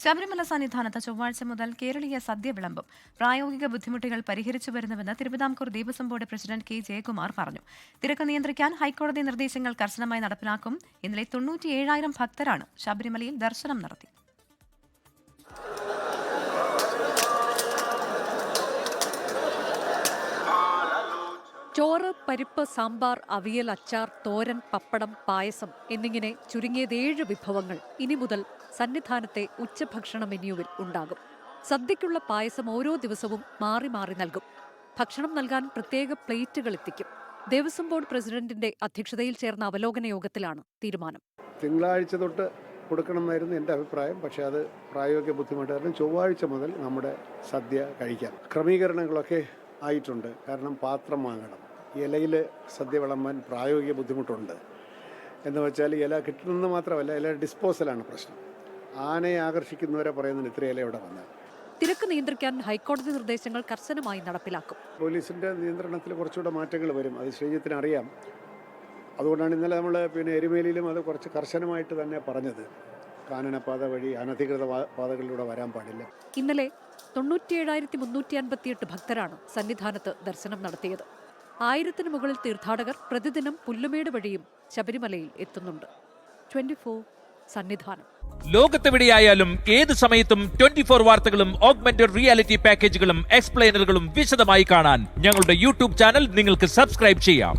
ശബരിമല സന്നിധാനത്ത് ചൊവ്വാഴ്ച മുതൽ കേരളീയ സദ്യ വിളമ്പും. പ്രായോഗിക ബുദ്ധിമുട്ടുകൾ പരിഹരിച്ചു വരുന്നുവെന്ന് Thiruvithamkoor Devaswom board president K Jayakumar പറഞ്ഞു. തിരക്ക് നിയന്ത്രിക്കാൻ ഹൈക്കോടതി നിർദ്ദേശങ്ങൾ കർശനമായി നടപ്പിലാക്കും. ഇന്നലെ 97,000 ഭക്തരാണ് ശബരിമലയിൽ ദർശനം നടത്തി. ചോറ്, പരിപ്പ്, സാമ്പാർ, അവിയൽ, അച്ചാർ, തോരൻ, പപ്പടം, പായസം എന്നിങ്ങനെ ചുരുങ്ങിയത് 7 വിഭവങ്ങൾ ഇനി മുതൽ സന്നിധാനത്തെ ഉച്ചഭക്ഷണ മെനുവിൽ ഉണ്ടാകും. സദ്യയ്ക്കുള്ള പായസം ഓരോ ദിവസവും മാറി മാറി നൽകും. ഭക്ഷണം നൽകാൻ പ്രത്യേക പ്ലേറ്റുകൾ എത്തിക്കും. ദേവസ്വം ബോർഡ് പ്രസിഡന്റിന്റെ അധ്യക്ഷതയിൽ ചേർന്ന അവലോകന യോഗത്തിലാണ് തീരുമാനം. തിങ്കളാഴ്ച തൊട്ട് കൊടുക്കണമെന്നായിരുന്നു എൻ്റെ അഭിപ്രായം. പക്ഷേ അത് പ്രായോഗിക ബുദ്ധിമുട്ട് കാരണം ചൊവ്വാഴ്ച മുതൽ നമ്മുടെ സദ്യ കഴിക്കാം. ക്രമീകരണങ്ങളൊക്കെ ആയിട്ടുണ്ട്. കാരണം പാത്രം വാങ്ങണം. ഇലയിൽ സദ്യ വിളമ്പാൻ പ്രായോഗിക ബുദ്ധിമുട്ടുണ്ട്. എന്ന് വെച്ചാൽ ഇല കിട്ടുന്നത് മാത്രമല്ല, ഇല ഡിസ്പോസലാണ് പ്രശ്നം. ആനയെ ആകർഷിക്കുന്നവരെ പറയുന്നതിന് ഇത്ര ഇല ഇവിടെ വന്നാൽ. തിരക്ക് നിയന്ത്രിക്കാൻ ഹൈക്കോടതി നിർദ്ദേശങ്ങൾ കർശനമായി നടപ്പിലാക്കും. പോലീസിൻ്റെ നിയന്ത്രണത്തിൽ കുറച്ചുകൂടെ മാറ്റങ്ങൾ വരും. അത് ശ്രീജിത്തിന് അറിയാം. അതുകൊണ്ടാണ് ഇന്നലെ നമ്മൾ എരുമേലിയിലും അത് കുറച്ച് കർശനമായിട്ട് തന്നെ പറഞ്ഞത്. കാനനപാത വഴി അനധികൃത പാതകളിലൂടെ വരാൻ പാടില്ല. ഇന്നലെ 97,358 ഭക്തരാണ് സന്നിധാനത്ത് ദർശനം നടത്തിയത്. 1000-ന് മുകളിൽ തീർത്ഥാടകർ പ്രതിദിനം പുല്ലുമേട് വഴിയും ശബരിമലയിൽ എത്തുന്നുണ്ട്. 24 സന്നിധാനം. ലോകത്തെവിടെയായാലും ഏത് സമയത്തും 24 വാർത്തകളും ഓഗ്മെന്റഡ് റിയാലിറ്റി പാക്കേജുകളും എക്സ്പ്ലെയിനറുകളും വിശദമായി കാണാൻ ഞങ്ങളുടെ യൂട്യൂബ് ചാനൽ നിങ്ങൾക്ക് സബ്സ്ക്രൈബ് ചെയ്യാം.